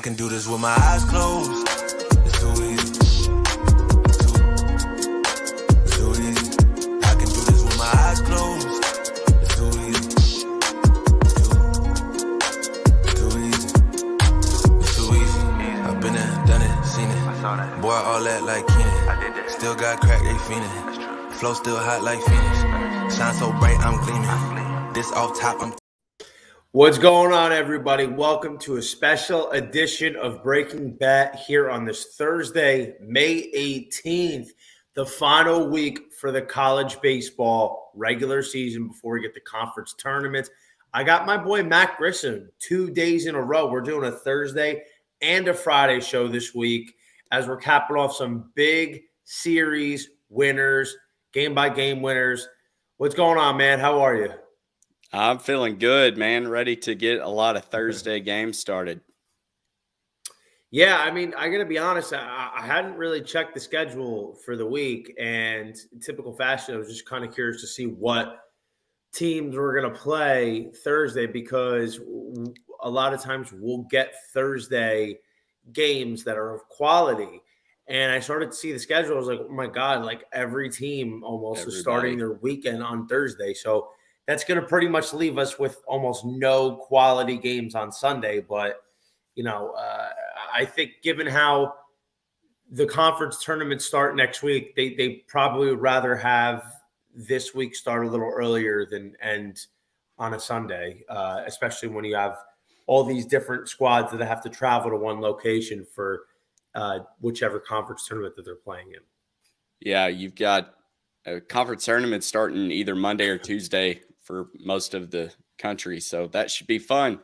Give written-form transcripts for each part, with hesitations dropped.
can do this with my eyes closed. It's too easy. It's too easy. I can do this with my eyes closed. It's too easy. It's too easy. It's too easy. I've been there, done it, seen it. Boy, all that like Keenan. Still got crack, they fiendin'. Flow still hot like Phoenix. Shine so bright, I'm gleaming. This off top, I'm. What's going on, everybody? Welcome to a special edition of Breaking Bet here on this Thursday, May 18th, the final week for the college baseball regular season before we get the conference tournaments. I got my boy Matt Grissom 2 days in a row. We're doing a Thursday and a Friday show this week as we're capping off some big series winners, game-by-game winners. What's going on, man? How are you? I'm feeling good, man. Ready to get a lot of Thursday games started. Yeah, I mean, I got to be honest. I hadn't really checked the schedule for the week, and in typical fashion, I was just kind of curious to see what teams were going to play Thursday because a lot of times we'll get Thursday games that are of quality. And I started to see the schedule. I was like, oh my God, like every team almost is starting their weekend on Thursday. So that's going to pretty much leave us with almost no quality games on Sunday. But, you know, I think given how the conference tournaments start next week, they probably would rather have this week start a little earlier than end on a Sunday, especially when you have all these different squads that have to travel to one location for whichever conference tournament that they're playing in. Yeah, you've got a conference tournament starting either Monday or Tuesday for most of the country. So that should be fun.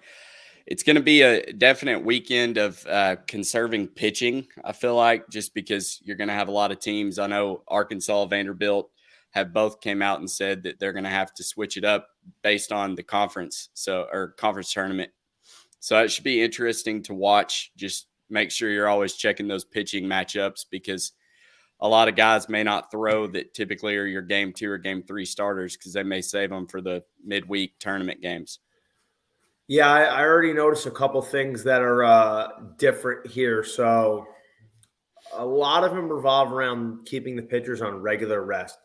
It's going to be a definite weekend of conserving pitching, I feel like, just because you're going to have a lot of teams. I know Arkansas, Vanderbilt have both came out and said that they're going to have to switch it up based on the conference tournament. So it should be interesting to watch. Just make sure you're always checking those pitching matchups because a lot of guys may not throw that typically are your game 2 or game 3 starters because they may save them for the midweek tournament games. Yeah, I already noticed a couple things that are different here. So a lot of them revolve around keeping the pitchers on regular rest.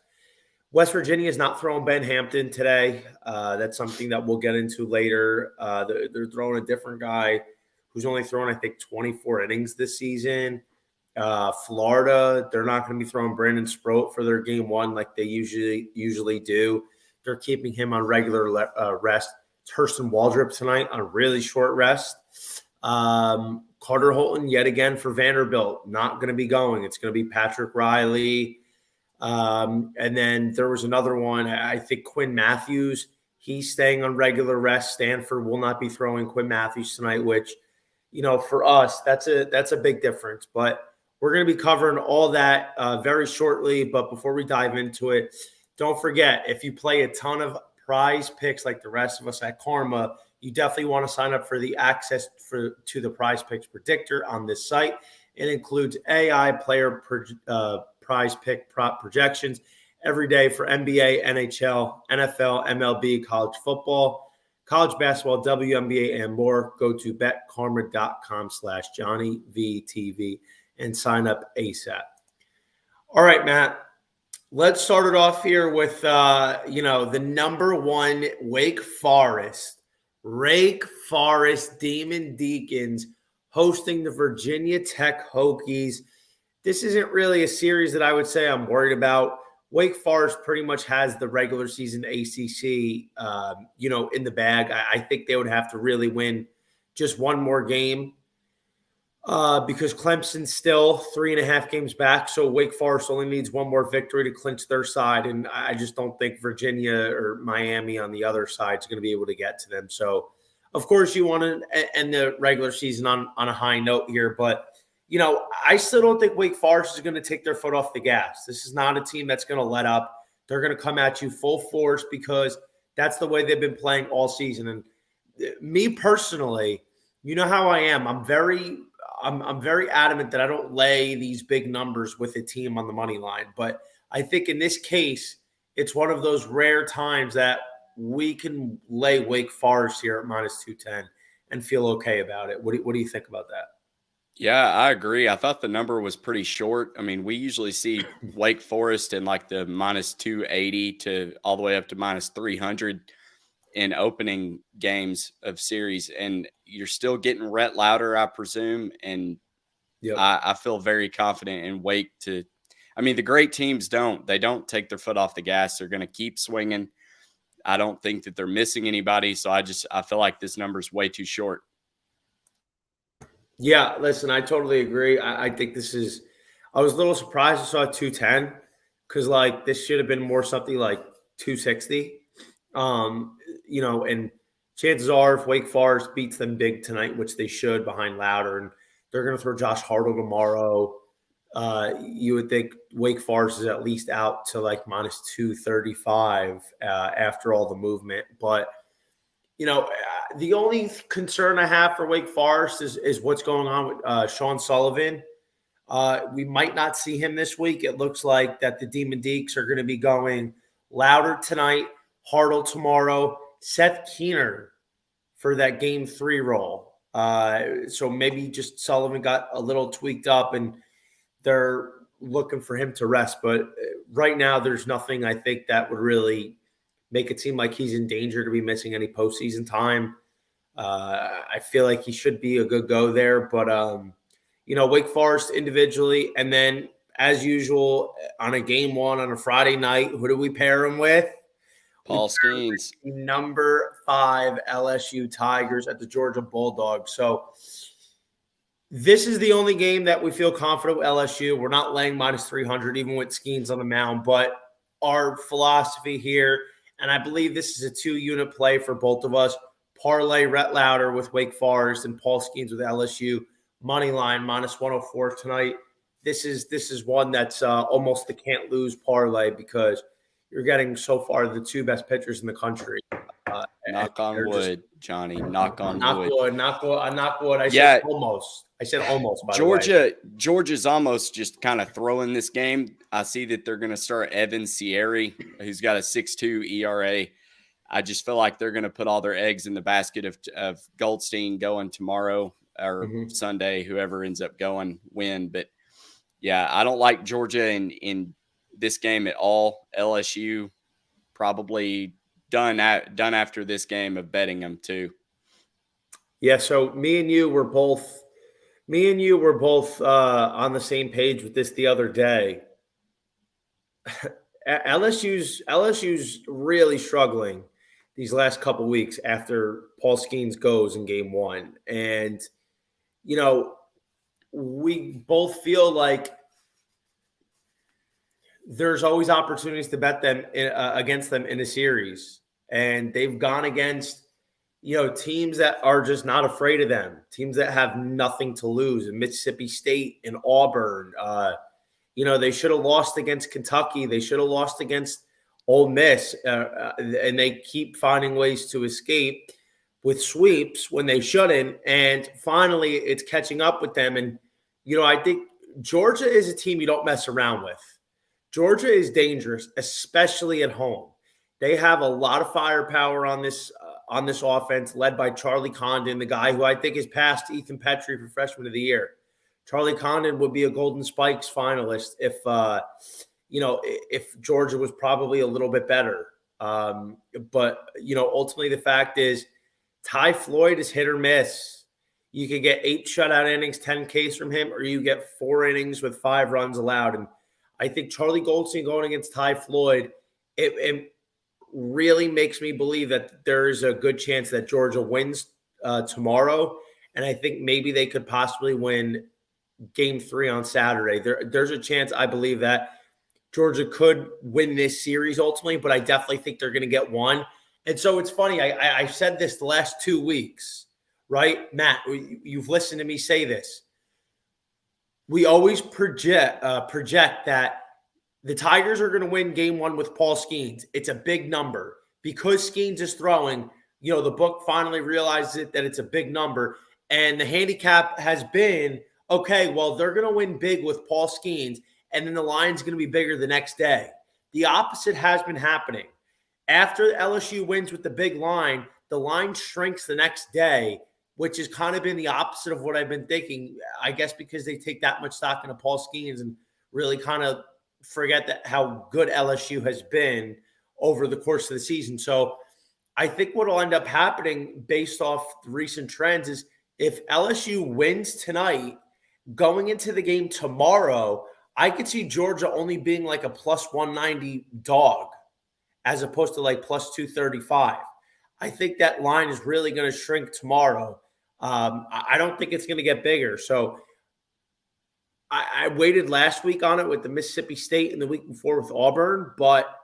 West Virginia is not throwing Ben Hampton today. That's something that we'll get into later. They're throwing a different guy who's only thrown, I think, 24 innings this season. Florida, they're not going to be throwing Brandon Sproat for their game 1 like they usually do. They're keeping him on regular rest. It's Hurston Waldrop tonight on really short rest. Carter Holton yet again for Vanderbilt, not going to be going. It's going to be Patrick Riley. And then there was another one, I think Quinn Matthews. He's staying on regular rest. Stanford will not be throwing Quinn Matthews tonight, which, you know, for us, that's a big difference. But we're going to be covering all that very shortly. But before we dive into it, don't forget, if you play a ton of prize picks like the rest of us at Karma, you definitely want to sign up for the access to the prize picks predictor on this site. It includes AI player prize pick prop projections every day for NBA, NHL, NFL, MLB, college football, college basketball, WNBA, and more. Go to betkarma.com/JohnnyVTV and sign up ASAP. All right, Matt, let's start it off here with, the number 1 Wake Forest Demon Deacons hosting the Virginia Tech Hokies. This isn't really a series that I would say I'm worried about. Wake Forest pretty much has the regular season ACC, in the bag. I think they would have to really win just one more game because Clemson's still 3.5 games back. So Wake Forest only needs one more victory to clinch their side. And I just don't think Virginia or Miami on the other side is going to be able to get to them. So, of course, you want to end the regular season on a high note here. But, I still don't think Wake Forest is going to take their foot off the gas. This is not a team that's going to let up. They're going to come at you full force because that's the way they've been playing all season. And me personally, you know how I am. I'm very adamant that I don't lay these big numbers with a team on the money line. But I think in this case, it's one of those rare times that we can lay Wake Forest here at -210 and feel okay about it. What do you think about that? Yeah, I agree. I thought the number was pretty short. I mean, we usually see Wake Forest in like the minus 280 to all the way up to minus 300 in opening games of series. And you're still getting Rhett Lauder, I presume. And Yep. I feel very confident in Wake to, I mean, the great teams they don't take their foot off the gas. They're going to keep swinging. I don't think that they're missing anybody. So I feel like this number is way too short. Yeah, listen, I totally agree. I think I was a little surprised I saw 210 because like this should have been more something like 260. And chances are if Wake Forest beats them big tonight, which they should behind Louder, and they're going to throw Josh Hartle tomorrow, you would think Wake Forest is at least out to like minus 235 after all the movement. But the only concern I have for Wake Forest is what's going on with Sean Sullivan. We might not see him this week. It looks like that the Demon Deeks are going to be going Louder tonight, Hartle tomorrow, Seth Keener for that game 3 role. So maybe just Sullivan got a little tweaked up and they're looking for him to rest. But right now, there's nothing I think that would really make it seem like he's in danger to be missing any postseason time. I feel like he should be a good go there. But, Wake Forest individually, and then as usual on a game 1 on a Friday night, who do we pair him with? Paul Skeens. Number 5 LSU Tigers at the Georgia Bulldogs. So this is the only game that we feel confident with LSU. We're not laying minus 300, even with Skeens on the mound. But our philosophy here, and I believe this is a 2-unit play for both of us, parlay Rhett Lauder with Wake Forest and Paul Skeens with LSU. Money line minus 104 tonight. This is one that's almost the can't lose parlay because you're getting so far the 2 best pitchers in the country. Knock on wood, Johnny. Knock on wood. Knock wood. I said almost. By the way. Georgia's almost just kind of throwing this game. I see that they're going to start Evan Sierra, who's got a 6.2 ERA. I just feel like they're going to put all their eggs in the basket of Goldstein going tomorrow or Sunday. Whoever ends up going win. But yeah, I don't like Georgia in this game at all. LSU probably done after this game of betting them too. Yeah, so me and you were both on the same page with this the other day. LSU's really struggling these last couple weeks after Paul Skeens goes in game 1. And, we both feel like there's always opportunities to bet them against them in a series. And they've gone against, teams that are just not afraid of them, teams that have nothing to lose in Mississippi State and Auburn. They should have lost against Kentucky. They should have lost against Ole Miss. And they keep finding ways to escape with sweeps when they shouldn't. And finally, it's catching up with them. And, I think Georgia is a team you don't mess around with. Georgia is dangerous, especially at home. They have a lot of firepower on this offense, led by Charlie Condon, the guy who I think is past Ethan Petrie for Freshman of the Year. Charlie Condon would be a Golden Spikes finalist if Georgia was probably a little bit better. But ultimately the fact is Ty Floyd is hit or miss. You could get 8 shutout innings, 10 Ks from him, or you get 4 innings with 5 runs allowed. And I think Charlie Goldstein going against Ty Floyd, it really makes me believe that there is a good chance that Georgia wins tomorrow. And I think maybe they could possibly win game 3 on Saturday. There's a chance, I believe, that Georgia could win this series ultimately, but I definitely think they're going to get one. And so it's funny. I said this the last 2 weeks, right? Matt, you've listened to me say this. We always project that the Tigers are going to win game 1 with Paul Skeens. It's a big number. Because Skeens is throwing, the book finally realizes that it's a big number. And the handicap has been, okay, well, they're going to win big with Paul Skeens, and then the line's going to be bigger the next day. The opposite has been happening. After LSU wins with the big line, the line shrinks the next day which has kind of been the opposite of what I've been thinking. I guess because they take that much stock into Paul Skeens and really kind of forget that how good LSU has been over the course of the season. So I think what will end up happening based off the recent trends is if LSU wins tonight, going into the game tomorrow, I could see Georgia only being like a plus 190 dog as opposed to like plus 235. I think that line is really going to shrink tomorrow. I don't think it's going to get bigger. So I waited last week on it with the Mississippi State and the week before with Auburn, but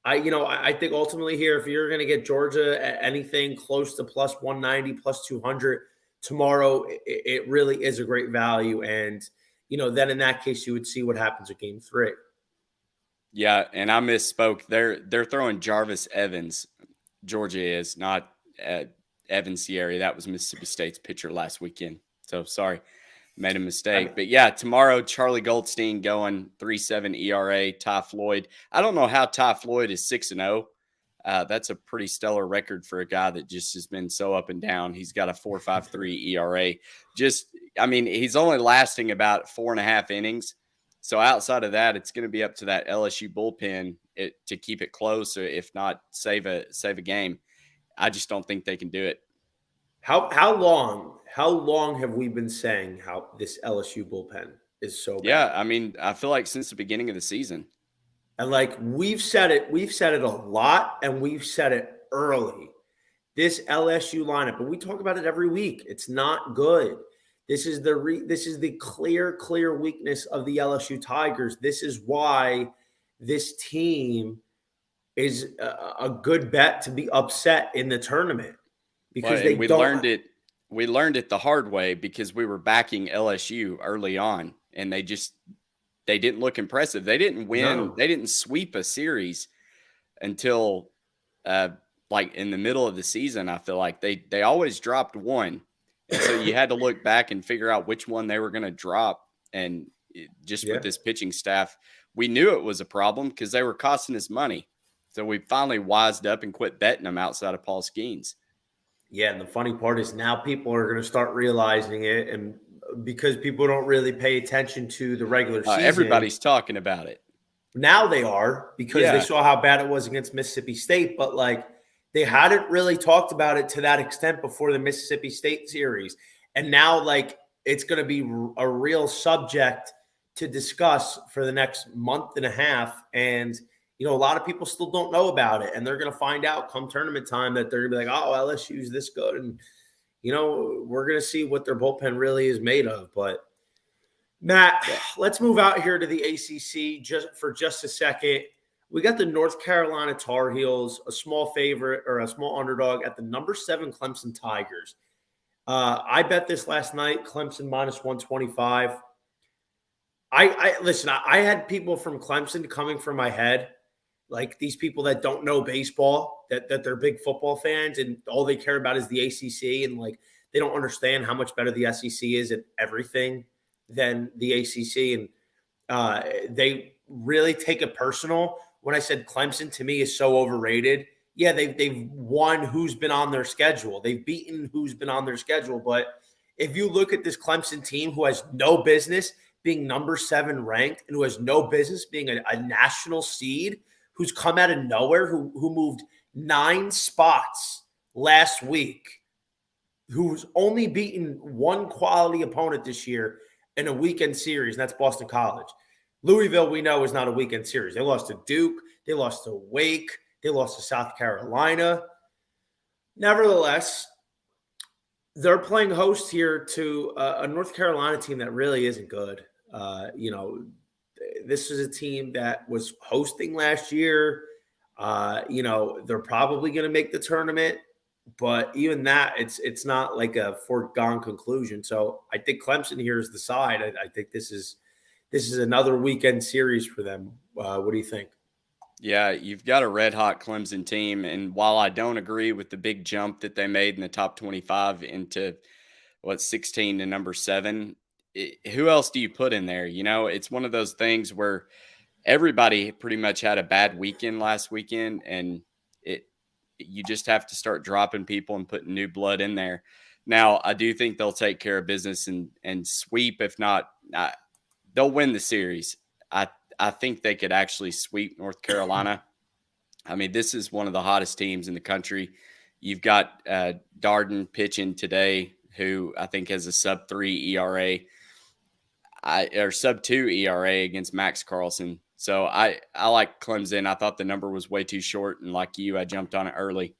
I think ultimately here, if you're going to get Georgia at anything close to plus 190, plus 200 tomorrow, it really is a great value. And, then in that case, you would see what happens at game 3. Yeah, and I misspoke. They're throwing Jarvis Evans. Georgia is not Evan Sierra. That was Mississippi State's pitcher last weekend. So sorry, made a mistake. But yeah, tomorrow Charlie Goldstein going 3.7 ERA. Ty Floyd. I don't know how Ty Floyd is 6-0. That's a pretty stellar record for a guy that just has been so up and down. He's got a 4.53 ERA. He's only lasting about 4.5 innings. So outside of that, it's going to be up to that LSU bullpen to keep it close, or if not, save a game. I just don't think they can do it. How long have we been saying how this LSU bullpen is so bad? Yeah, I feel like since the beginning of the season. And we've said it a lot, and we've said it early. This LSU lineup, but we talk about it every week. It's not good. This is the clear weakness of the LSU Tigers. This is why this team is a good bet to be upset in the tournament because we learned it the hard way because we were backing LSU early on, and they didn't look impressive. They didn't win. No. They didn't sweep a series until in the middle of the season. I feel like they always dropped one. And so you had to look back and figure out which one they were going to drop. And with this pitching staff, we knew it was a problem because they were costing us money. So we finally wised up and quit betting them outside of Paul Skeens. Yeah, and the funny part is now people are going to start realizing it, and because people don't really pay attention to the regular season. Everybody's talking about it. Now they are because they saw how bad it was against Mississippi State, but they hadn't really talked about it to that extent before the Mississippi State series. And now, it's going to be a real subject to discuss for the next month and a half. And, a lot of people still don't know about it. And they're going to find out come tournament time that they're going to be like, oh, LSU's this good. And, we're going to see what their bullpen really is made of. But, Matt, let's move out here to the ACC for just a second. We got the North Carolina Tar Heels, a small favorite or a small underdog at the number 7 Clemson Tigers. I bet this last night, Clemson minus 125. Listen, I had people from Clemson coming from my head, like these people that don't know baseball, that they're big football fans and all they care about is the ACC, and they don't understand how much better the SEC is at everything than the ACC, and they really take it personal. When I said Clemson to me is so overrated, yeah, they've won who's been on their schedule. They've beaten who's been on their schedule. But if you look at this Clemson team who has no business being number 7 ranked and who has no business being a national seed, who's come out of nowhere, who moved 9 spots last week, who's only beaten one quality opponent this year in a weekend series, and that's Boston College. Louisville, we know, is not a weekend series. They lost to Duke. They lost to Wake. They lost to South Carolina. Nevertheless, they're playing host here to a North Carolina team that really isn't good. This is a team that was hosting last year. They're probably going to make the tournament, but even that, it's not like a foregone conclusion. So I think Clemson here is the side. I think this is another weekend series for them. What do you think? Yeah, you've got a red-hot Clemson team, and while I don't agree with the big jump that they made in the top 25 into, 16 to number 7, who else do you put in there? It's one of those things where everybody pretty much had a bad weekend last weekend, and you just have to start dropping people and putting new blood in there. Now, I do think they'll take care of business and sweep. If not, they'll win the series. I think they could actually sweep North Carolina. I mean, this is one of the hottest teams in the country. You've got Darden pitching today, who I think has a sub-3 ERA, or sub-2 ERA against Max Carlson. So I like Clemson. I thought the number was way too short, and like you, I jumped on it early.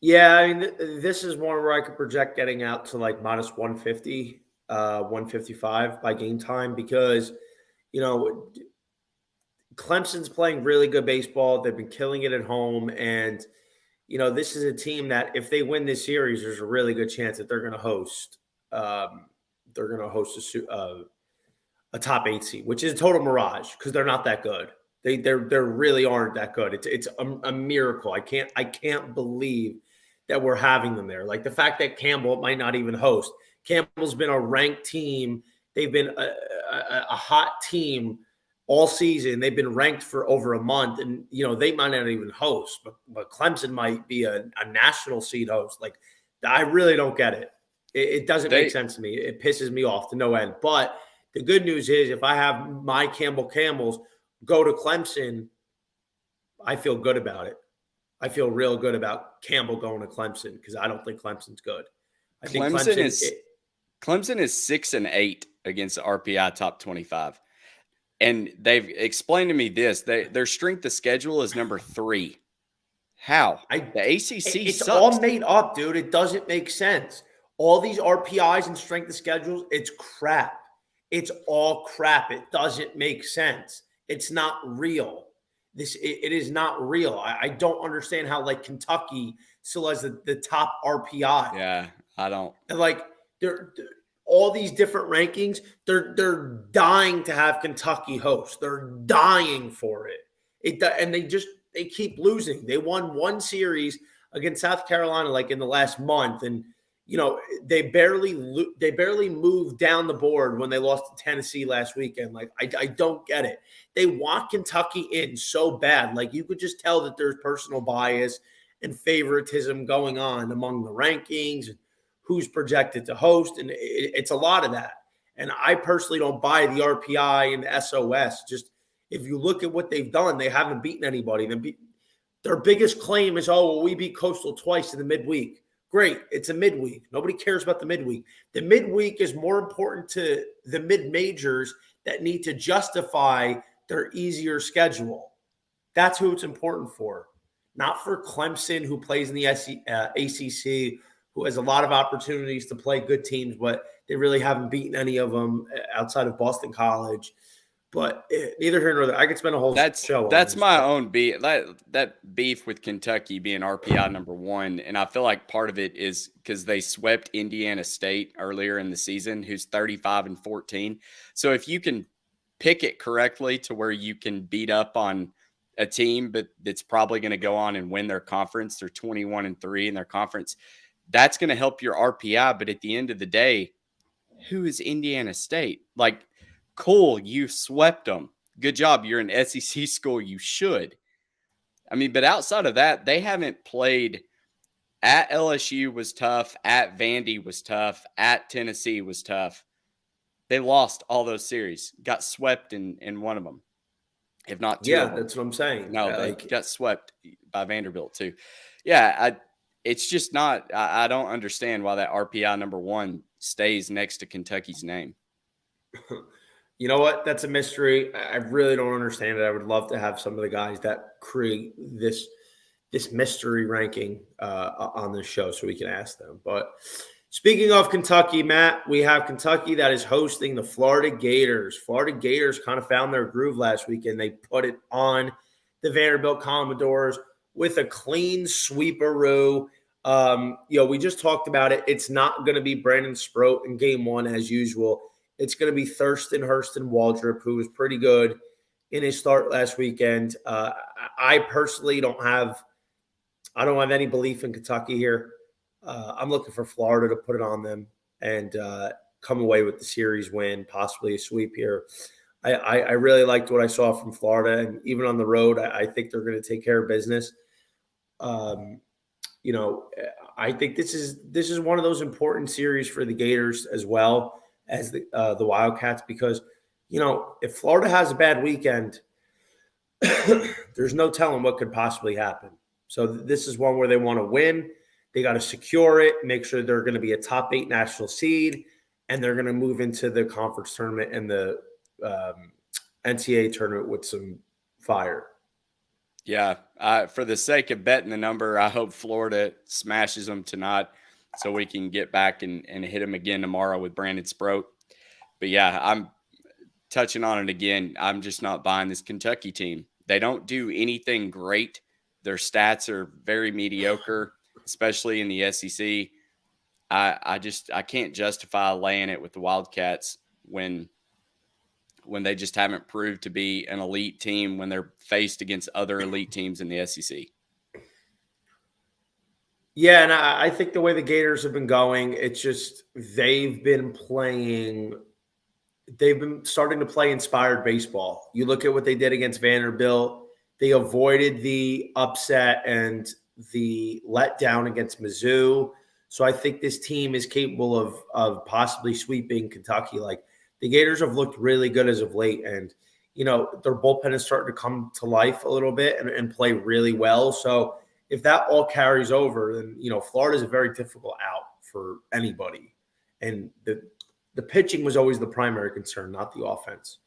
Yeah, I mean, this is one where I could project getting out to like minus 150, 155 by game time because, Clemson's playing really good baseball. They've been killing it at home. And, this is a team that if they win this series, there's a really good chance that they're going to host. They're going to host a top 8 seed, which is a total mirage because they're not that good. They really aren't that good. It's a miracle. I can't believe that we're having them there. Like the fact that Campbell might not even host. Campbell's been a ranked team. They've been a hot team all season. They've been ranked for over a month, and they might not even host. But Clemson might be a national seed host. Like I really don't get it. It doesn't make sense to me. It pisses me off to no end. But the good news is, if I have my Camels go to Clemson, I feel good about it. I feel real good about Campbell going to Clemson because I don't think Clemson's good. I think Clemson is 6-8 against the RPI top 25. And they've explained to me this. Their strength of schedule is number 3. How? The ACC it's sucks. all made up, dude. It doesn't make sense. All these RPIs and strength of schedules, it's crap. It's all crap. It doesn't make sense. It's not real. It is not real. I don't understand how like Kentucky still has the top RPI. Yeah, I don't. And like they're all these different rankings, they're dying to have Kentucky host. They're dying for it. And they keep losing. They won one series against South Carolina like in the last month, and they barely moved down the board when they lost to Tennessee last weekend. Like I don't get it. They want Kentucky in so bad. Like you could just tell that there's personal bias and favoritism going on among the rankings and who's projected to host. And it's a lot of that. And I personally don't buy the RPI and the SOS. Just if you look at what they've done, they haven't beaten anybody. Their biggest claim is, we beat Coastal twice in the midweek. Great. It's a midweek. Nobody cares about the midweek. The midweek is more important to the mid-majors that need to justify their easier schedule. That's who it's important for. Not for Clemson, who plays in the ACC, who has a lot of opportunities to play good teams, but they really haven't beaten any of them outside of Boston College. But neither here nor there. I could spend a whole show on that's this. My own beef. That beef with Kentucky being RPI number 1, and I feel like part of it is because they swept Indiana State earlier in the season, who's 35-14. So if you can pick it correctly to where you can beat up on a team, but that's probably going to go on and win their conference, they're 21-3 in their conference. That's going to help your RPI. But at the end of the day, who is Indiana State? Like, cool, you swept them. Good job. You're an SEC school. You should. I mean, but outside of that, they haven't played. At LSU was tough. At Vandy was tough. At Tennessee was tough. They lost all those series. Got swept in one of them, if not two. Yeah, that's what I'm saying. No, they got swept by Vanderbilt too. Yeah, it's just not. I don't understand why that RPI number 1 stays next to Kentucky's name. You know what? That's a mystery. I really don't understand it. I would love to have some of the guys that create this mystery ranking on this show so we can ask them. But speaking of Kentucky, Matt, we have Kentucky that is hosting the Florida Gators. Florida Gators kind of found their groove last weekend. They put it on the Vanderbilt Commodores with a clean sweeperoo. We just talked about it. It's not going to be Brandon Sproat in game 1 as usual. It's going to be Thurston Hurston Waldrop, who was pretty good in his start last weekend. I personally don't have any belief in Kentucky here. I'm looking for Florida to put it on them and come away with the series win, possibly a sweep here. I really liked what I saw from Florida, and even on the road, I think they're going to take care of business. I think this is one of those important series for the Gators as well as the Wildcats because, if Florida has a bad weekend, there's no telling what could possibly happen. So this is one where they want to win. They got to secure it, make sure they're going to be a top 8 national seed, and they're going to move into the conference tournament and the NCAA tournament with some fire. Yeah, for the sake of betting the number, I hope Florida smashes them tonight so we can get back and hit them again tomorrow with Brandon Sproat. But yeah, I'm touching on it again. I'm just not buying this Kentucky team. They don't do anything great. Their stats are very mediocre, especially in the SEC. I can't justify laying it with the Wildcats when they just haven't proved to be an elite team when they're faced against other elite teams in the SEC. Yeah, and I think the way the Gators have been going, it's just they've been starting to play inspired baseball. You look at what they did against Vanderbilt. They avoided the upset and the letdown against Mizzou. So I think this team is capable of possibly sweeping Kentucky. Like, the Gators have looked really good as of late, and their bullpen is starting to come to life a little bit and play really well. So if that all carries over, then Florida is a very difficult out for anybody. And the pitching was always the primary concern, not the offense.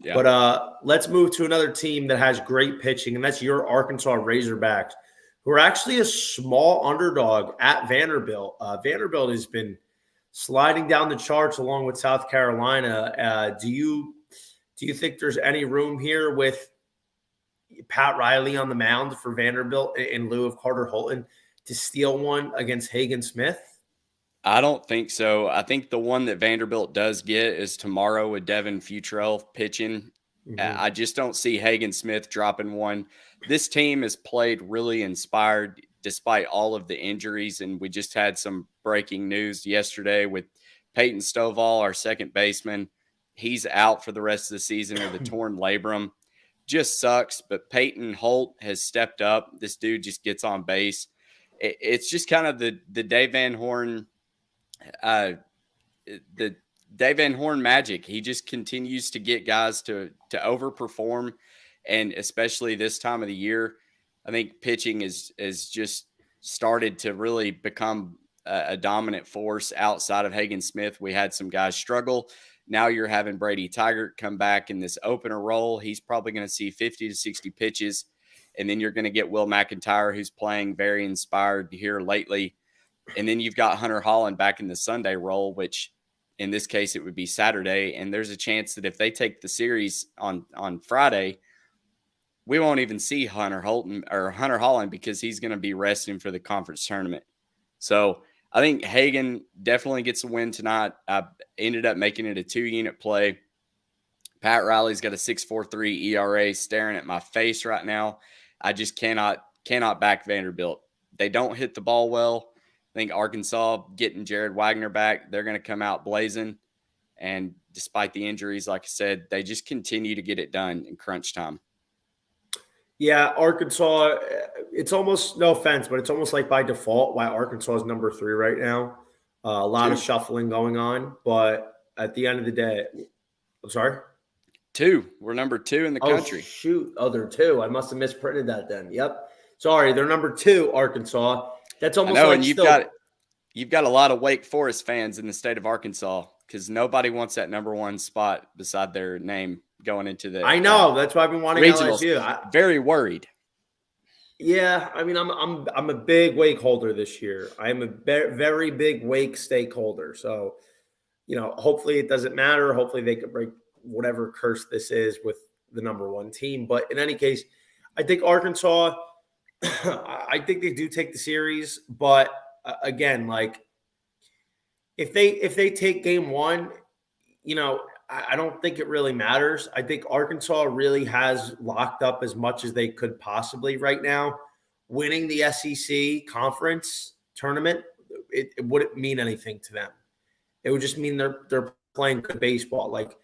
Yeah. But let's move to another team that has great pitching, and that's your Arkansas Razorbacks, who are actually a small underdog at Vanderbilt. Vanderbilt has been sliding down the charts along with South Carolina. Do you think there's any room here with Pat Riley on the mound for Vanderbilt in lieu of Carter Holton to steal one against Hagen Smith? I don't think so. I think the one that Vanderbilt does get is tomorrow with Devin Futrell pitching. Mm-hmm. I just don't see Hagen Smith dropping one. This team has played really inspired despite all of the injuries, and we just had some breaking news yesterday with Peyton Stovall, our second baseman. He's out for the rest of the season with a torn labrum. Just sucks, but Peyton Holt has stepped up. This dude just gets on base. It's just kind of the Dave Van Horn the Dave Van Horn magic. He just continues to get guys to overperform, and especially this time of the year, I think pitching is just started to really become a dominant force outside of Hagen Smith. We had some guys struggle. Now you're having Brady Tigert come back in this opener role. He's probably going to see 50 to 60 pitches, and then you're going to get Will McIntyre, who's playing very inspired here lately. And then you've got Hunter Holland back in the Sunday role, which in this case it would be Saturday. And there's a chance that if they take the series on Friday, we won't even see Hunter Holland because he's going to be resting for the conference tournament. So I think Hagen definitely gets a win tonight. I ended up making it a 2-unit play. Pat Riley's got a 6.43 ERA staring at my face right now. I just cannot back Vanderbilt. They don't hit the ball well. I think Arkansas getting Jared Wagner back, they're going to come out blazing. And despite the injuries, like I said, they just continue to get it done in crunch time. Yeah, Arkansas, it's almost, no offense, but it's almost like by default why Arkansas is number 3 right now. A lot of shuffling going on, but at the end of the day, I'm sorry? 2. We're number 2 in the country. Oh, shoot. Oh, they're 2. I must have misprinted that then. Yep. Sorry, they're number 2, Arkansas. That's almost like and you've got a lot of Wake Forest fans in the state of Arkansas because nobody wants that number 1 spot beside their name going into the. I know that's why I've been wanting regionals. LSU. Very worried. Yeah, I mean, I'm a big Wake holder this year. I am a very big Wake stakeholder. So, hopefully it doesn't matter. Hopefully they could break whatever curse this is with the number 1 team. But in any case, I think Arkansas. I think they do take the series, but again, like if they take game 1, I don't think it really matters. I think Arkansas really has locked up as much as they could possibly right now. Winning the SEC conference tournament, it wouldn't mean anything to them. It would just mean they're playing good baseball. Like,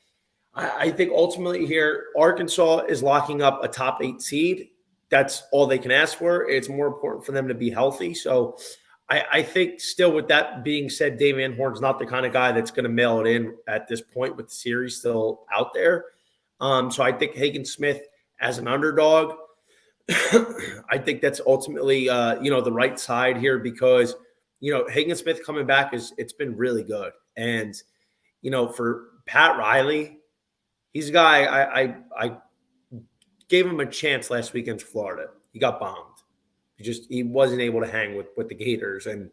I think ultimately here, Arkansas is locking up a top 8 seed. that's all they can ask for. It's more important for them to be healthy. So I think still with that being said, Dave Van Horn's not the kind of guy that's going to mail it in at this point with the series still out there. So I think Hagen Smith as an underdog, I think that's ultimately, the right side here because, Hagen Smith coming back it's been really good. And, for Pat Riley, he's a guy I gave him a chance last week against Florida. He got bombed. He wasn't able to hang with the Gators. And,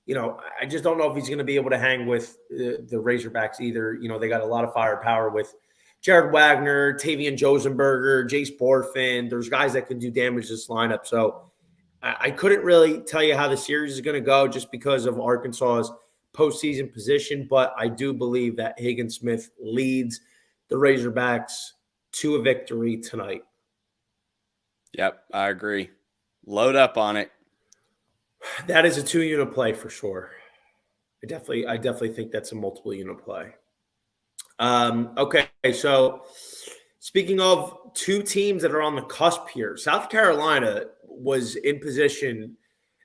I just don't know if he's going to be able to hang with the Razorbacks either. They got a lot of firepower with Jared Wagner, Tavian Josenberger, Jace Borfin. There's guys that can do damage to this lineup. So I couldn't really tell you how the series is going to go just because of Arkansas's postseason position. But I do believe that Hagen Smith leads the Razorbacks to a victory tonight. Yep, I agree. Load up on it. That is a 2-unit play for sure. I definitely think that's a multiple unit play. Okay, so speaking of two teams that are on the cusp here, South Carolina was in position.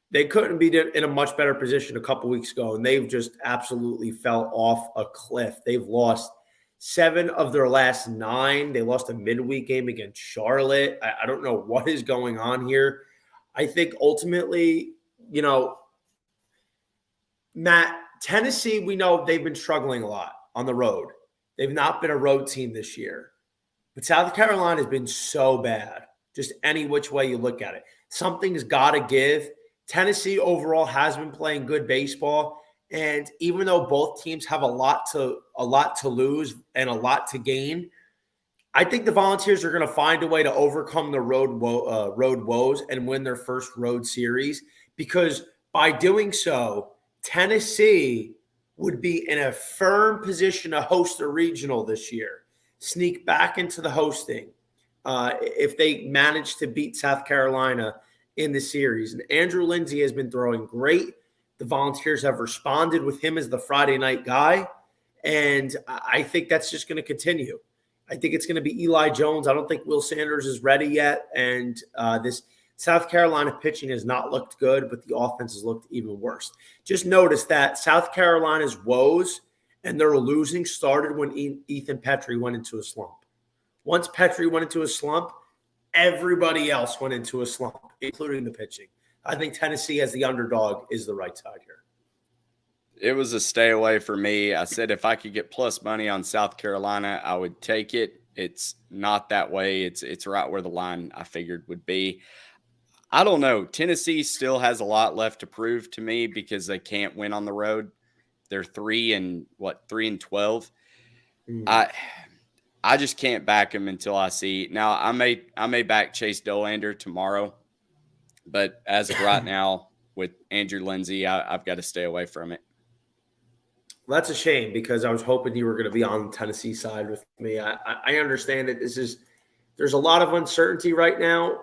They couldn't be in a much better position a couple weeks ago, and they've just absolutely fell off a cliff. They've lost 7 of their last 9. They lost a midweek game against Charlotte. I don't know what is going on here. I think ultimately, Matt, Tennessee, we know they've been struggling a lot on the road. They've not been a road team this year. But South Carolina has been so bad, just any which way you look at it. Something's got to give. Tennessee overall has been playing good baseball. And even though both teams have a lot to lose and a lot to gain, I think the Volunteers are going to find a way to overcome the road woes and win their first road series because by doing so, Tennessee would be in a firm position to host a regional this year, sneak back into the hosting if they manage to beat South Carolina in the series. And Andrew Lindsay has been throwing great. The Volunteers have responded with him as the Friday night guy, and I think that's just going to continue. I think it's going to be Eli Jones. I don't think Will Sanders is ready yet, and this South Carolina pitching has not looked good, but the offense has looked even worse. Just notice that South Carolina's woes and their losing started when Ethan Petrie went into a slump. Once Petrie went into a slump, everybody else went into a slump, including the pitching. I think Tennessee as the underdog is the right side here. It was a stay away for me. I said if I could get plus money on South Carolina, I would take it. It's not that way. It's right where the line I figured would be. I don't know. Tennessee still has a lot left to prove to me because they can't win on the road. They're 3-12. I just can't back them until I see. Now I may back Chase Dolander tomorrow, but as of right now with Andrew Lindsay, I've got to stay away from it. Well, that's a shame because I was hoping you were going to be on the Tennessee side with me. I understand that there's a lot of uncertainty right now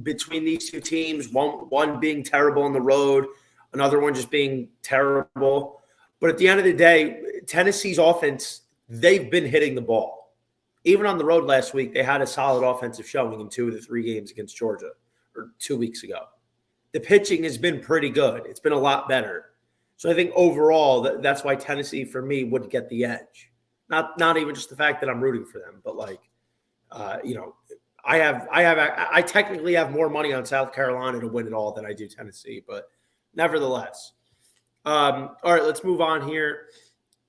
between these two teams, one being terrible on the road, another one just being terrible. But at the end of the day, Tennessee's offense, they've been hitting the ball. Even on the road last week, they had a solid offensive showing in 2 of the 3 games against Georgia, or 2 weeks ago. The pitching has been pretty good. It's been a lot better. So I think overall, that's why Tennessee, for me, would get the edge. Not even just the fact that I'm rooting for them, but I technically have more money on South Carolina to win it all than I do Tennessee, but nevertheless. All right, let's move on here.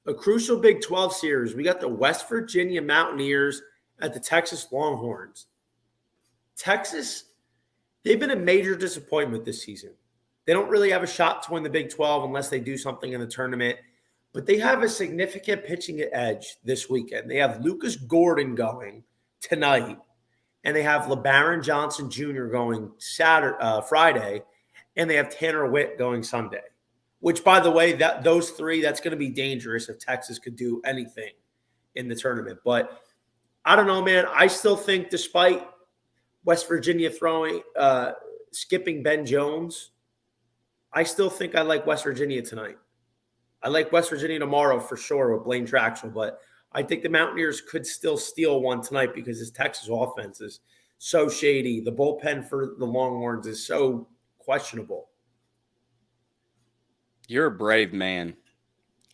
A crucial Big 12 series. We got the West Virginia Mountaineers at the Texas Longhorns. Texas, they've been a major disappointment this season. They don't really have a shot to win the Big 12 unless they do something in the tournament, but they have a significant pitching edge this weekend. They have Lucas Gordon going tonight, and they have LeBaron Johnson Jr. going Friday, and they have Tanner Witt going Sunday, which, by the way, those 3, that's going to be dangerous if Texas could do anything in the tournament. But I don't know, man. I still think despite West Virginia skipping Ben Jones, I still think I like West Virginia tonight. I like West Virginia tomorrow for sure with Blaine Traxel, but I think the Mountaineers could still steal one tonight because this Texas offense is so shady. The bullpen for the Longhorns is so questionable. You're a brave man.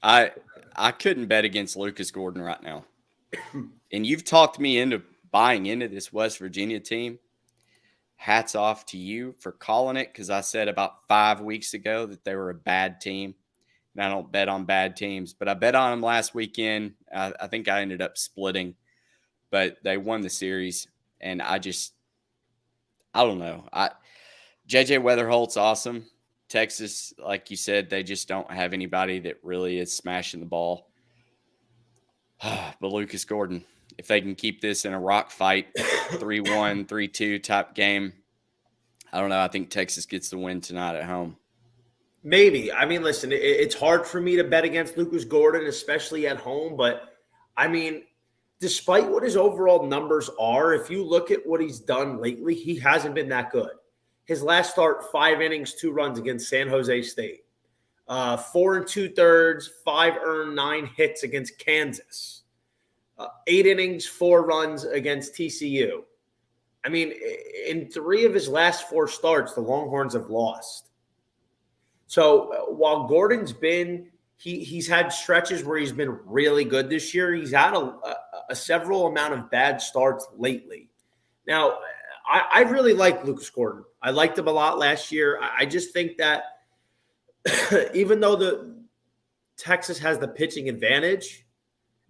I couldn't bet against Lucas Gordon right now. And you've talked me into buying into this West Virginia team. Hats off to you for calling it, because I said about 5 weeks ago that they were a bad team. And I don't bet on bad teams, but I bet on them last weekend. I think I ended up splitting, but they won the series. And I don't know. JJ Weatherholt's awesome. Texas, like you said, they just don't have anybody that really is smashing the ball. But Lucas Gordon, if they can keep this in a rock fight, 3-1, 3-2 type game, I don't know. I think Texas gets the win tonight at home. Maybe. I mean, listen, it's hard for me to bet against Lucas Gordon, especially at home. But, I mean, despite what his overall numbers are, if you look at what he's done lately, he hasn't been that good. His last start, 5 innings, 2 runs against San Jose State. 4 2/3, 5 earned, 9 hits against Kansas. 8 innings, 4 runs against TCU. I mean, in 3 of his last 4 starts, the Longhorns have lost. So while Gordon's been he's had stretches where he's been really good this year, he's had a several amount of bad starts lately. Now, I really like Lucas Gordon. I liked him a lot last year. I just think that even though the Texas has the pitching advantage,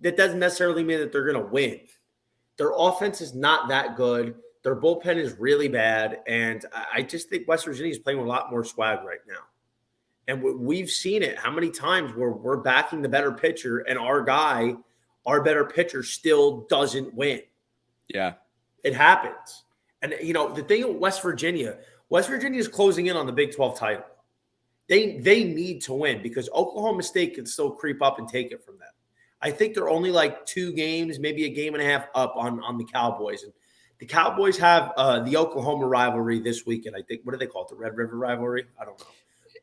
that doesn't necessarily mean that they're going to win. Their offense is not that good. Their bullpen is really bad. And I just think West Virginia is playing with a lot more swag right now. And we've seen it how many times where we're backing the better pitcher and our better pitcher still doesn't win. Yeah. It happens. And, you know, the thing with West Virginia is closing in on the Big 12 title. They need to win because Oklahoma State can still creep up and take it from them. I think they're only like 2 games, maybe a game and a half up on the Cowboys. And the Cowboys have the Oklahoma rivalry this weekend. I think, what do they call it? The Red River rivalry? I don't know.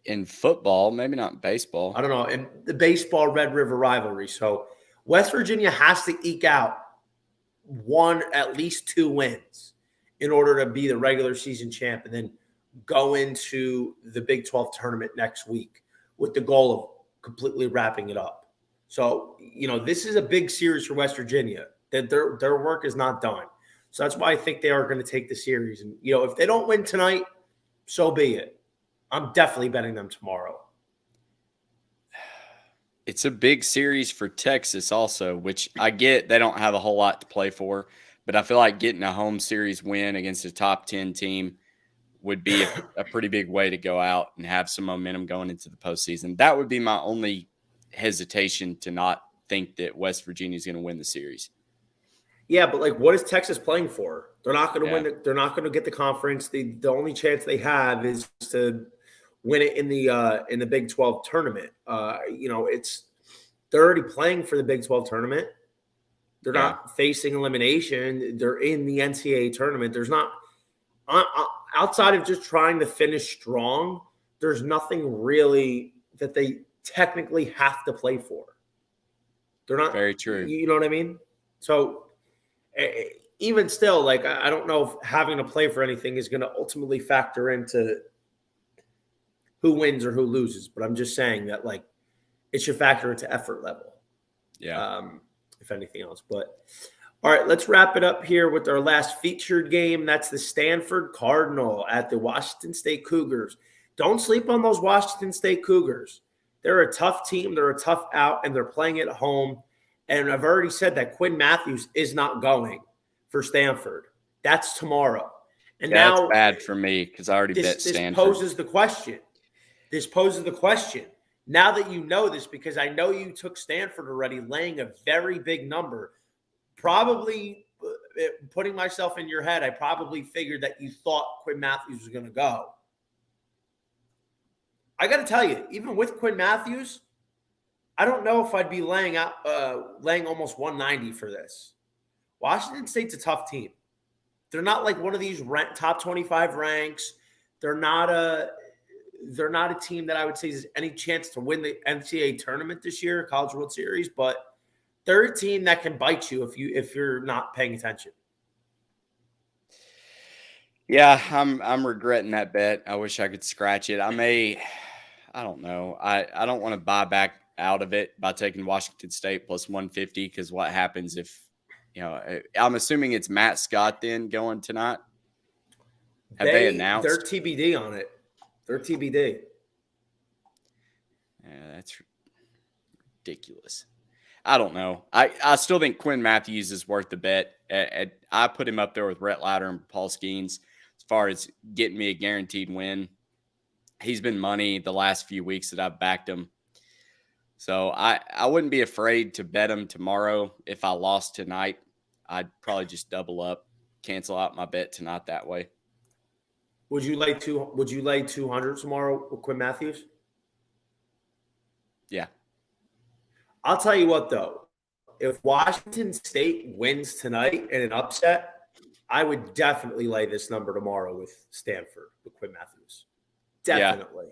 In football, maybe not baseball. I don't know. In the baseball Red River rivalry. So West Virginia has to eke out at least 2 wins in order to be the regular season champ and then go into the Big 12 tournament next week with the goal of completely wrapping it up. So, you know, this is a big series for West Virginia. That their work is not done. So that's why I think they are going to take the series. And, you know, if they don't win tonight, so be it. I'm definitely betting them tomorrow. It's a big series for Texas also, which I get they don't have a whole lot to play for, but I feel like getting a home series win against a top 10 team would be a pretty big way to go out and have some momentum going into the postseason. That would be my only hesitation to not think that West Virginia is going to win the series. Yeah, but like, what is Texas playing for? They're not going to win. They're not going to get the conference. The only chance they have is to win it in the Big 12 tournament. You know, they're already playing for the Big 12 tournament. They're not facing elimination. They're in the NCAA tournament. There's not outside of just trying to finish strong. There's nothing really that they technically have to play for. They're not very true. You know what I mean? So even still, like, I don't know if having to play for anything is going to ultimately factor into who wins or who loses. But I'm just saying that, like, it should factor into effort level. Yeah. If anything else. But all right, let's wrap it up here with our last featured game. That's the Stanford Cardinal at the Washington State Cougars. Don't sleep on those Washington State Cougars. They're a tough team. They're a tough out, and they're playing at home. And I've already said that Quinn Matthews is not going for Stanford. That's tomorrow. And that's now bad for me because I already bet Stanford. This poses the question. Now that you know this, because I know you took Stanford already, laying a very big number, probably putting myself in your head, I probably figured that you thought Quinn Matthews was going to go. I got to tell you, even with Quinn Matthews, I don't know if I'd be laying almost 190 for this. Washington State's a tough team. They're not like one of these top 25 ranks. They're not a team that I would say has any chance to win the NCAA tournament this year, College World Series, but they're a team that can bite you if you're not paying attention. Yeah, I'm regretting that bet. I wish I could scratch it. I don't know. I don't want to buy back out of it by taking Washington State plus 150 because what happens if I'm assuming it's Matt Scott then going tonight. Have they They're announced? TBD on it. They're TBD. Yeah, that's ridiculous. I don't know. I still think Quinn Matthews is worth the bet. I put him up there with Rhett Lauder and Paul Skeens as far as getting me a guaranteed win. He's been money the last few weeks that I've backed him. So I wouldn't be afraid to bet him tomorrow. If I lost tonight, I'd probably just double up, cancel out my bet tonight that way. Would you lay 200 tomorrow with Quinn Matthews? Yeah. I'll tell you what, though. If Washington State wins tonight in an upset, I would definitely lay this number tomorrow with Stanford, with Quinn Matthews. Definitely.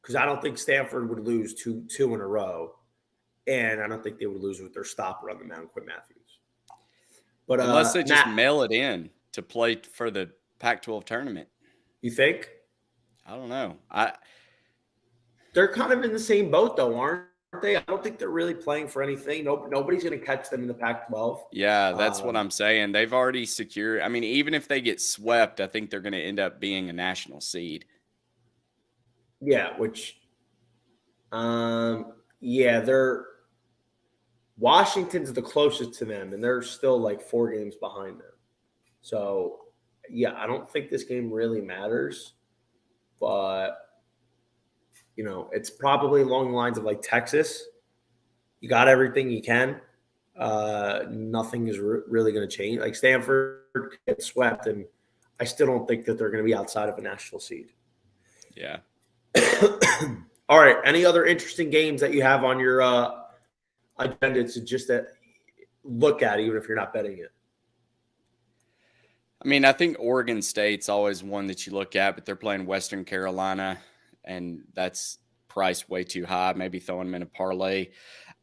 Because I don't think Stanford would lose two in a row. And I don't think they would lose with their stopper on the mound, Quinn Matthews. But unless they just mail it in to play for the Pac-12 tournament. You think? I don't know. They're kind of in the same boat, though, aren't they? I don't think they're really playing for anything. Nobody's going to catch them in the Pac-12. Yeah, that's what I'm saying. They've already secured. I mean, even if they get swept, I think they're going to end up being a national seed. Yeah, which, they're Washington's the closest to them, and they're still like 4 games behind them. So, yeah, I don't think this game really matters, but it's probably along the lines of like Texas. You got everything you can. Nothing is really going to change. Like Stanford gets swept, and I still don't think that they're going to be outside of a national seed. Yeah. All right. Any other interesting games that you have on your agenda to just look at, even if you're not betting it? I mean, I think Oregon State's always one that you look at, but they're playing Western Carolina, and that's priced way too high. Maybe throwing them in a parlay.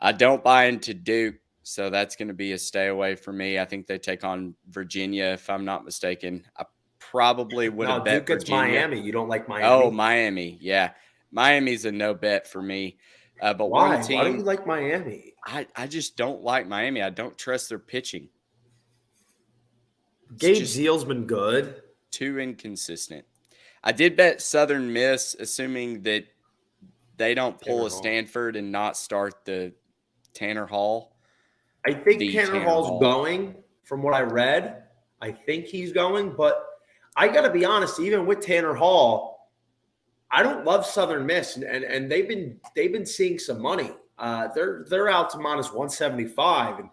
I don't buy into Duke, so that's going to be a stay away for me. I think they take on Virginia, if I'm not mistaken. I probably would have bet Duke Virginia. Miami. You don't like Miami? Oh, Miami. Yeah. Miami's a no bet for me. But why? One team, why don't you like Miami? I just don't like Miami. I don't trust their pitching. Gabe Zeal's been good. Too inconsistent. I did bet Southern Miss, assuming that they don't pull a Stanford and not start the Tanner Hall. I think Tanner Hall's going, from what I read. I think he's going, but I got to be honest, even with Tanner Hall, I don't love Southern Miss, and they've been seeing some money. They're out to minus 175, and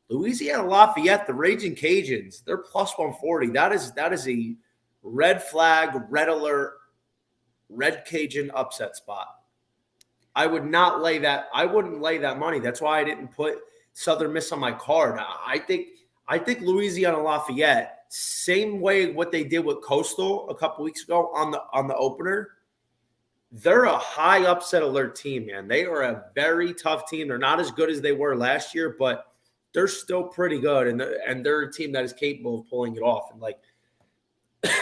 Louisiana Lafayette, the Raging Cajuns, they're plus 140. That is a red flag, red alert, red Cajun upset spot. I would not lay that. I wouldn't lay that money. That's why I didn't put Southern Miss on my card. I think Louisiana Lafayette, same way what they did with Coastal a couple weeks ago on the opener. They're a high upset alert team, man. They are a very tough team. They're not as good as they were last year, but they're still pretty good, and they're a team that is capable of pulling it off. And like,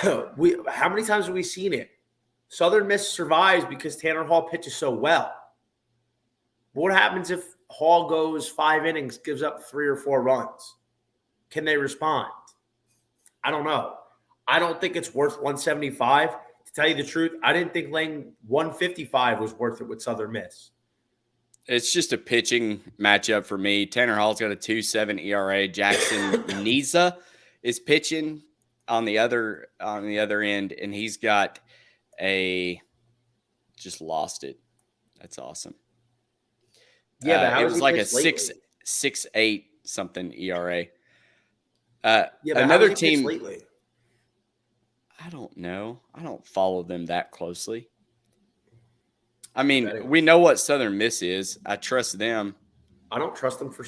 how many times have we seen it? Southern Miss survives because Tanner Hall pitches so well. But what happens if Hall goes 5 innings, gives up 3 or 4 runs? Can they respond? I don't know. I don't think it's worth 175. To tell you the truth, I didn't think laying 155 was worth it with Southern Miss. It's just a pitching matchup for me. Tanner Hall's got a 2.7 ERA. Jackson Niza is pitching on the other end, and he's got just lost it. That's awesome. Yeah, but how it was like a 6.8 something ERA. Another team lately? I don't know. I don't follow them that closely. I mean, we know what Southern Miss is. I trust them. I don't trust them for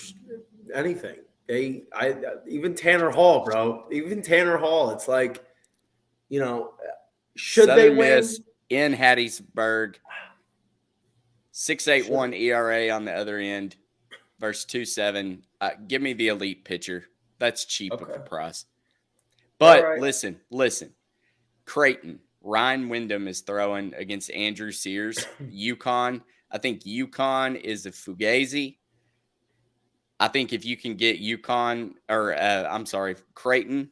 anything. Even Tanner Hall, bro. Even Tanner Hall. It's like, should Southern they win? Miss in Hattiesburg, 6.81 ERA on the other end versus 2.7. Give me the elite pitcher. That's cheap of a price. But right. listen. Creighton, Ryan Wyndham is throwing against Andrew Sears. UConn. I think UConn is a fugazi. I think if you can get Creighton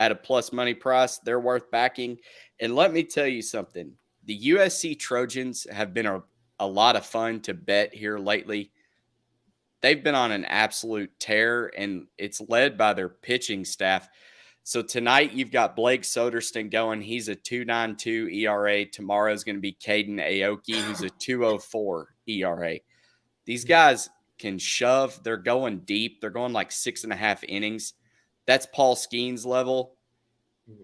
at a plus money price, they're worth backing. And let me tell you something. The USC Trojans have been a lot of fun to bet here lately. They've been on an absolute tear, and it's led by their pitching staff. So tonight you've got Blake Soderstrom going. He's a 2.92 ERA. Tomorrow's going to be Caden Aoki, who's a 2.04 ERA. These guys can shove. They're going deep. They're going like 6.5 innings. That's Paul Skeens level.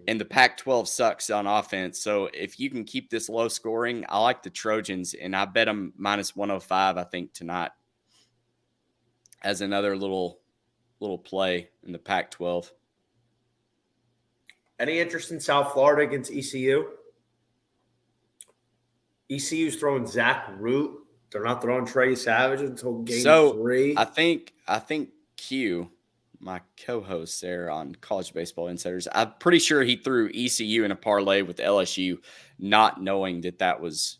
And the Pac-12 sucks on offense. So if you can keep this low scoring, I like the Trojans, and I bet them minus 105, I think, tonight as another little play in the Pac-12. Any interest in South Florida against ECU? ECU's throwing Zach Root. They're not throwing Trey Savage until game 3. I think Q, my co-host there on College Baseball Insiders, I'm pretty sure he threw ECU in a parlay with LSU, not knowing that was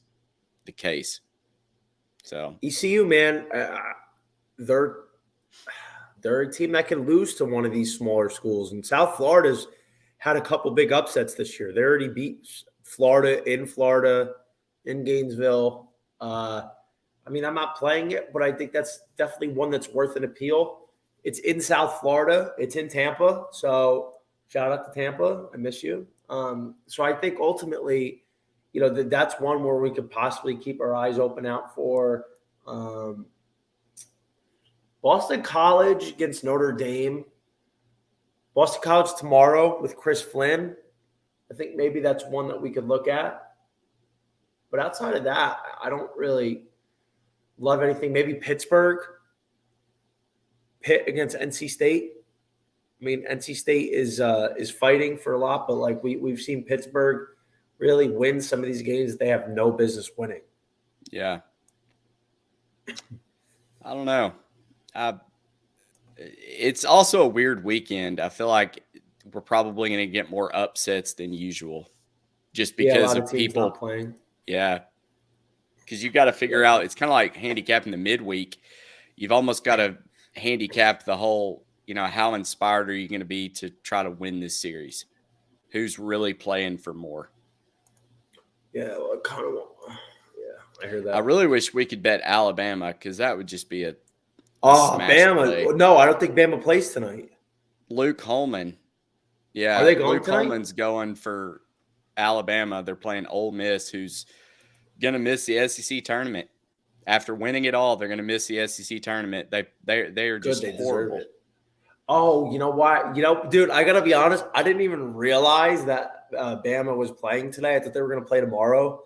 the case. So ECU, man, they're a team that can lose to one of these smaller schools. And South Florida's had a couple big upsets this year. They already beat Florida, in Gainesville. I'm not playing it, but I think that's definitely one that's worth an appeal. It's in South Florida. It's in Tampa. So shout out to Tampa. I miss you. So I think ultimately, that's one where we could possibly keep our eyes open out for. Boston College against Notre Dame. Boston College tomorrow with Chris Flynn. I think maybe that's one that we could look at. But outside of that, I don't really love anything. Maybe Pittsburgh. Pitt against NC State. I mean, NC State is fighting for a lot, but like we've seen Pittsburgh really win some of these games that they have no business winning. Yeah. I don't know. It's also a weird weekend. I feel like we're probably going to get more upsets than usual just because of people not playing. Yeah. Because you've got to figure out, it's kind of like handicapping the midweek. You've almost got to handicap the whole, how inspired are you going to be to try to win this series? Who's really playing for more? Yeah, I heard that. I really wish we could bet Alabama because that would just be a Bama. play. No, I don't think Bama plays tonight. Luke Holman. Yeah. Are they going Luke tonight? Holman's going for Alabama. They're playing Ole Miss, who's going to miss the SEC tournament. After winning it all, they're going to miss the SEC tournament. They are just horrible. Oh, you know why? Dude, I got to be honest. I didn't even realize that Bama was playing today. I thought they were going to play tomorrow,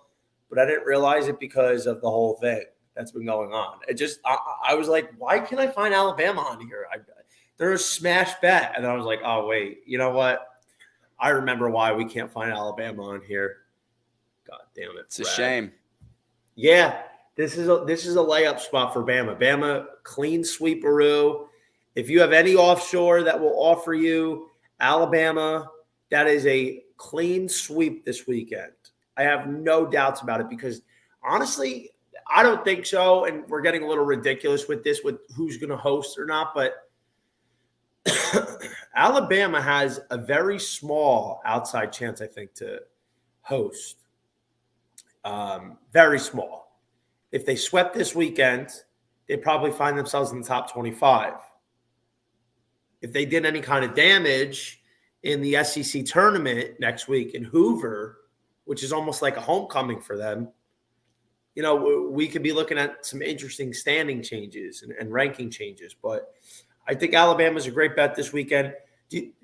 but I didn't realize it because of the whole thing that's been going on. It just, I was like, why can't I find Alabama on here? They're a smash bet. And then I was like, oh, wait, you know what? I remember why we can't find Alabama on here. God damn it. It's a shame. Yeah. This is a layup spot for Bama. Bama, clean sweeperoo. If you have any offshore that will offer you Alabama, that is a clean sweep this weekend. I have no doubts about it because, honestly, I don't think so. And we're getting a little ridiculous with this, with who's going to host or not. But Alabama has a very small outside chance, I think, to host. Very small. If they swept this weekend, they'd probably find themselves in the top 25. If they did any kind of damage in the SEC tournament next week in Hoover, which is almost like a homecoming for them, we could be looking at some interesting standing changes and ranking changes. But I think Alabama's a great bet this weekend.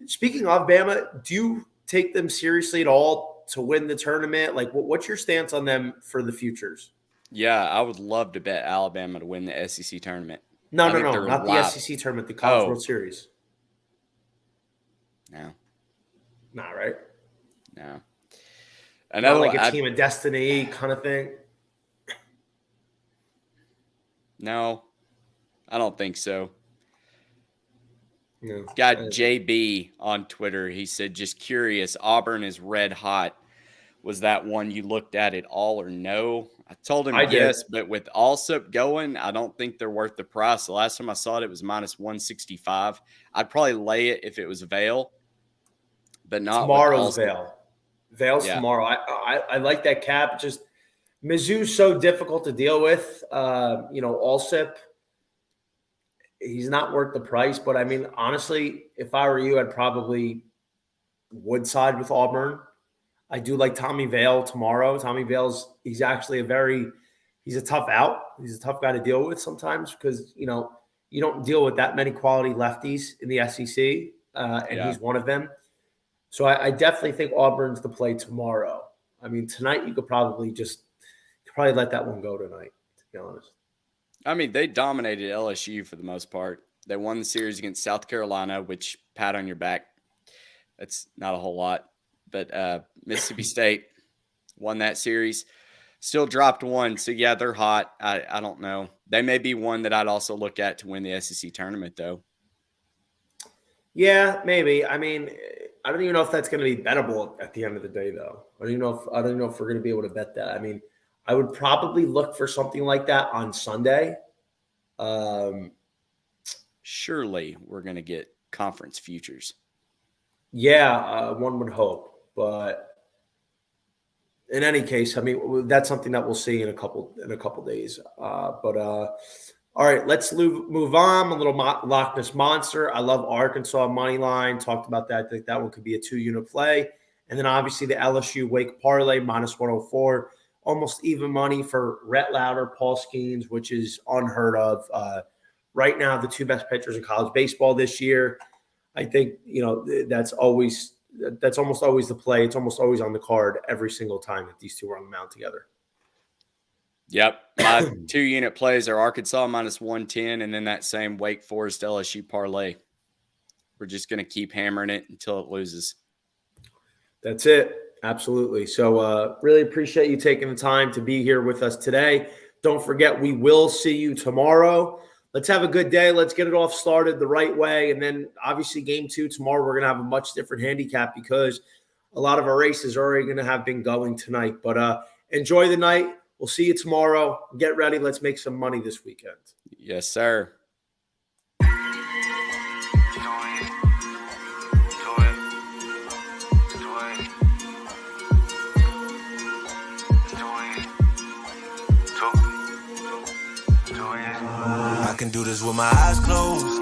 Speaking of Bama, do you take them seriously at all to win the tournament? Like, what's your stance on them for the futures? Yeah, I would love to bet Alabama to win the SEC tournament. No, not the SEC tournament, the College World Series. No. Not right? No. Not like a team of destiny kind of thing? No, I don't think so. No. Got JB on Twitter. He said, just curious, Auburn is red hot. Was that one you looked at all or no? I told him yes, but with Allsup going, I don't think they're worth the price. The last time I saw it was minus 165. I'd probably lay it if it was Vail, but not tomorrow's with Vail. Vail's tomorrow. I like that cap. Just Mizzou's so difficult to deal with. Allsup, he's not worth the price. But I mean, honestly, if I were you, I'd probably would side with Auburn. I do like Tommy Vail tomorrow. Tommy Vail's he's actually he's a tough out. He's a tough guy to deal with sometimes because you don't deal with that many quality lefties in the SEC, and he's one of them. So I definitely think Auburn's the play tomorrow. I mean, tonight you could probably let that one go tonight, to be honest. I mean, they dominated LSU for the most part. They won the series against South Carolina, which, pat on your back, that's not a whole lot. But Mississippi State won that series, still dropped one. So, yeah, they're hot. I don't know. They may be one that I'd also look at to win the SEC tournament, though. Yeah, maybe. I mean, I don't even know if that's going to be bettable at the end of the day, though. I don't know if we're going to be able to bet that. I mean, I would probably look for something like that on Sunday. Surely we're going to get conference futures. Yeah, one would hope. But in any case, I mean, that's something that we'll see in a couple days. All right, let's move on. A little Loch Ness Monster. I love Arkansas money line. Talked about that. I think that one could be a 2-unit play. And then obviously the LSU Wake parlay minus 104, almost even money for Rhett Lauder, Paul Skeens, which is unheard of. Right now, the two best pitchers in college baseball this year. I think that's almost always the play. It's almost always on the card every single time that these two are on the mound together. Yep. My 2-unit plays are Arkansas minus 110 and then that same Wake Forest LSU parlay. We're just going to keep hammering it until it loses. That's it. Absolutely. So really appreciate you taking the time to be here with us today. Don't forget, we will see you tomorrow. Let's have a good day. Let's get it off started the right way. And then obviously game 2 tomorrow, we're going to have a much different handicap because a lot of our races are already going to have been going tonight. But enjoy the night. We'll see you tomorrow. Get ready. Let's make some money this weekend. Yes, sir. I can do this with my eyes closed.